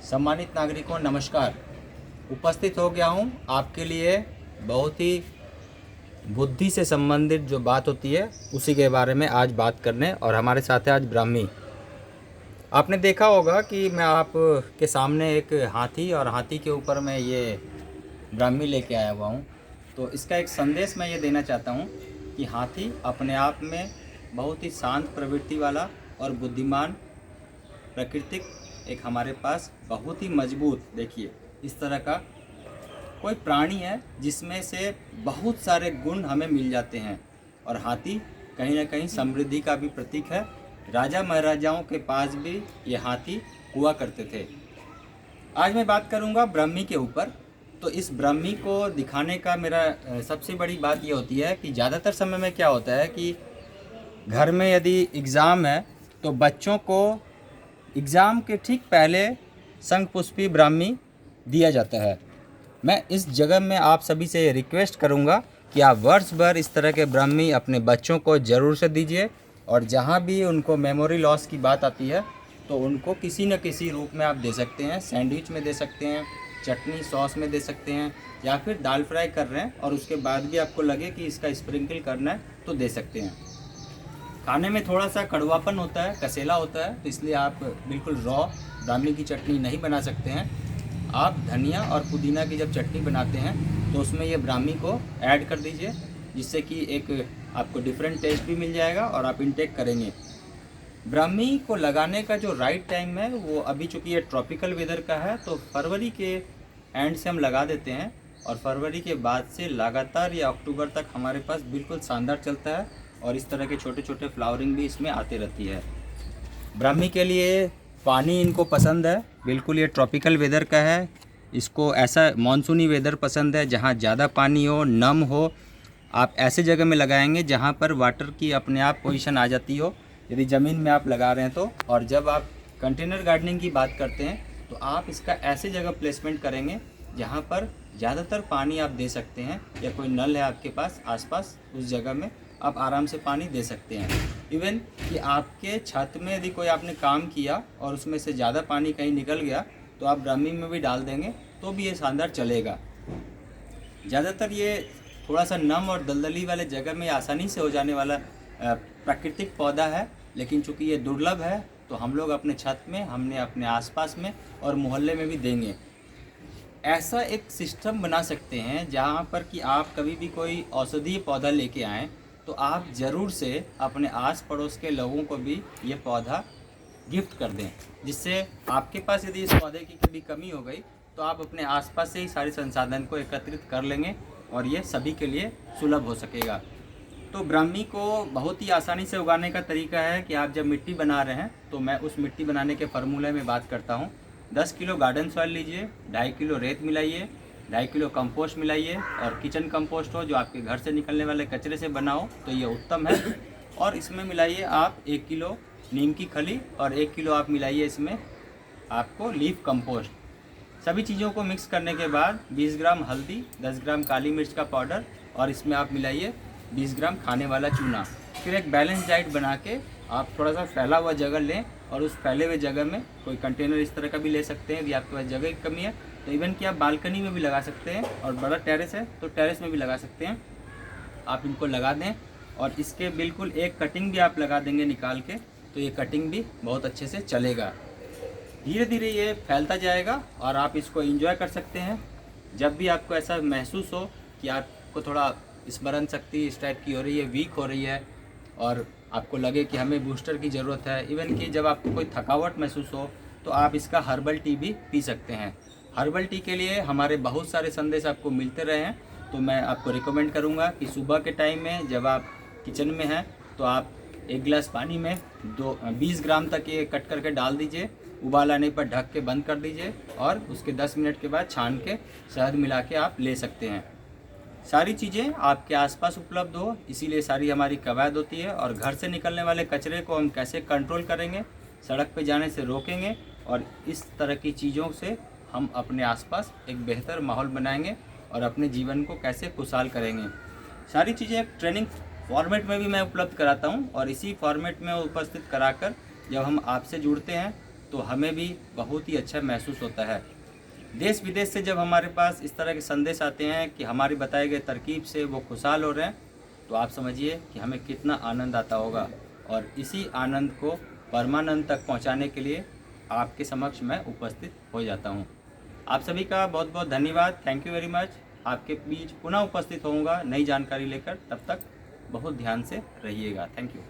सम्मानित नागरिकों नमस्कार। उपस्थित हो गया हूँ आपके लिए बहुत ही बुद्धि से संबंधित जो बात होती है उसी के बारे में आज बात करने। और हमारे साथ है आज ब्राह्मी। आपने देखा होगा कि मैं आपके सामने एक हाथी और हाथी के ऊपर मैं ये ब्राह्मी लेके आया हुआ हूँ। तो इसका एक संदेश मैं ये देना चाहता हूँ कि हाथी अपने आप में बहुत ही शांत प्रवृत्ति वाला और बुद्धिमान प्राकृतिक एक हमारे पास बहुत ही मजबूत, देखिए इस तरह का कोई प्राणी है जिसमें से बहुत सारे गुण हमें मिल जाते हैं। और हाथी कहीं ना कहीं समृद्धि का भी प्रतीक है। राजा महाराजाओं के पास भी ये हाथी हुआ करते थे। आज मैं बात करूंगा ब्राह्मी के ऊपर। तो इस ब्राह्मी को दिखाने का मेरा सबसे बड़ी बात ये होती है कि ज़्यादातर समय में क्या होता है कि घर में यदि एग्ज़ाम है तो बच्चों को एग्ज़ाम के ठीक पहले शंखपुष्पी ब्राह्मी दिया जाता है। मैं इस जगह में आप सभी से रिक्वेस्ट करूंगा कि आप वर्ष भर इस तरह के ब्राह्मी अपने बच्चों को ज़रूर से दीजिए। और जहाँ भी उनको मेमोरी लॉस की बात आती है तो उनको किसी न किसी रूप में आप दे सकते हैं। सैंडविच में दे सकते हैं, चटनी सॉस में दे सकते हैं, या फिर दाल फ्राई कर रहे हैं और उसके बाद भी आपको लगे कि इसका स्प्रिंकल करना है तो दे सकते हैं। खाने में थोड़ा सा कड़वापन होता है, कसेला होता है, तो इसलिए आप बिल्कुल रॉ ब्राह्मी की चटनी नहीं बना सकते हैं। आप धनिया और पुदीना की जब चटनी बनाते हैं तो उसमें ये ब्राह्मी को ऐड कर दीजिए, जिससे कि एक आपको डिफरेंट टेस्ट भी मिल जाएगा और आप इंटेक करेंगे। ब्राह्मी को लगाने का जो राइट टाइम है वो अभी चूँकि ये ट्रॉपिकल वेदर का है तो फरवरी के एंड से हम लगा देते हैं और फरवरी के बाद से लगातार या अक्टूबर तक हमारे पास बिल्कुल शानदार चलता है और इस तरह के छोटे छोटे फ्लावरिंग भी इसमें आती रहती है। ब्राह्मी के लिए पानी इनको पसंद है, बिल्कुल ये ट्रॉपिकल वेदर का है। इसको ऐसा मानसूनी वेदर पसंद है जहाँ ज़्यादा पानी हो, नम हो। आप ऐसे जगह में लगाएंगे जहाँ पर वाटर की अपने आप पोजीशन आ जाती हो, यदि ज़मीन में आप लगा रहे हैं तो। और जब आप कंटेनर गार्डनिंग की बात करते हैं तो आप इसका ऐसे जगह प्लेसमेंट करेंगे जहाँ पर ज़्यादातर पानी आप दे सकते हैं, या कोई नल है आपके पास आसपास, उस जगह में आप आराम से पानी दे सकते हैं। इवन कि आपके छत में यदि कोई आपने काम किया और उसमें से ज़्यादा पानी कहीं निकल गया तो आप ब्राह्मी में भी डाल देंगे तो भी ये शानदार चलेगा। ज़्यादातर ये थोड़ा सा नम और दलदली वाले जगह में आसानी से हो जाने वाला प्राकृतिक पौधा है, लेकिन चूँकि ये दुर्लभ है तो हम लोग अपने छत में, हमने अपने आसपास में और मोहल्ले में भी देंगे। ऐसा एक सिस्टम बना सकते हैं जहाँ पर कि आप कभी भी कोई औषधीय पौधा लेके आएँ तो आप ज़रूर से अपने आस पड़ोस के लोगों को भी ये पौधा गिफ्ट कर दें, जिससे आपके पास यदि इस पौधे की कभी कमी हो गई तो आप अपने आसपास से ही सारे संसाधन को एकत्रित कर लेंगे और ये सभी के लिए सुलभ हो सकेगा। तो ब्राह्मी को बहुत ही आसानी से उगाने का तरीका है कि आप जब मिट्टी बना रहे हैं तो मैं उस मिट्टी बनाने के फार्मूले में बात करता हूँ। 10 किलो गार्डन सॉइल लीजिए, 2.5 किलो रेत मिलाइए, 2.5 किलो कंपोस्ट मिलाइए, और किचन कंपोस्ट हो जो आपके घर से निकलने वाले कचरे से बना हो तो ये उत्तम है। और इसमें मिलाइए आप 1 किलो नीम की खली और 1 किलो आप मिलाइए इसमें आपको लीफ कंपोस्ट। सभी चीज़ों को मिक्स करने के बाद 20 ग्राम हल्दी, 10 ग्राम काली मिर्च का पाउडर और इसमें आप मिलाइए 20 ग्राम खाने वाला चूना। फिर एक बैलेंस डाइट बना के आप थोड़ा सा फैला हुआ जगह लें और उस फैले हुए जगह में कोई कंटेनर इस तरह का भी ले सकते हैं यदि आपके पास जगह की कमी है तो। इवन कि आप बालकनी में भी लगा सकते हैं और बड़ा टेरेस है तो टेरेस में भी लगा सकते हैं। आप इनको लगा दें और इसके बिल्कुल एक कटिंग भी आप लगा देंगे निकाल के तो ये कटिंग भी बहुत अच्छे से चलेगा। धीरे धीरे ये फैलता जाएगा और आप इसको एंजॉय कर सकते हैं। जब भी आपको ऐसा महसूस हो कि आपको थोड़ा स्मरण शक्ति इस टाइप की हो रही है, वीक हो रही है, और आपको लगे कि हमें बूस्टर की ज़रूरत है, इवन कि जब आपको कोई थकावट महसूस हो तो आप इसका हर्बल टी भी पी सकते हैं। हर्बल टी के लिए हमारे बहुत सारे संदेश आपको मिलते रहे हैं, तो मैं आपको रिकमेंड करूंगा कि सुबह के टाइम में जब आप किचन में हैं तो आप 1 गिलास पानी में 20 ग्राम तक ये कट करके डाल दीजिए, उबाल आने पर ढक के बंद कर दीजिए और उसके 10 मिनट के बाद छान के शहद मिला के आप ले सकते हैं। सारी चीज़ें आपके आसपास उपलब्ध हो, इसीलिए सारी हमारी कवायद होती है। और घर से निकलने वाले कचरे को हम कैसे कंट्रोल करेंगे, सड़क पे जाने से रोकेंगे, और इस तरह की चीज़ों से हम अपने आसपास एक बेहतर माहौल बनाएंगे और अपने जीवन को कैसे खुशहाल करेंगे। सारी चीज़ें ट्रेनिंग फॉर्मेट में भी मैं उपलब्ध कराता हूँ और इसी फॉर्मेट में उपस्थित कराकर जब हम आपसे जुड़ते हैं तो हमें भी बहुत ही अच्छा महसूस होता है। देश विदेश से जब हमारे पास इस तरह के संदेश आते हैं कि हमारी बताए गए तरकीब से वो खुशहाल हो रहे हैं, तो आप समझिए कि हमें कितना आनंद आता होगा। और इसी आनंद को परमानंद तक पहुंचाने के लिए आपके समक्ष मैं उपस्थित हो जाता हूं। आप सभी का बहुत बहुत धन्यवाद। Thank you very much. आपके बीच पुनः उपस्थित होऊंगा नई जानकारी लेकर। तब तक बहुत ध्यान से रहिएगा। Thank you.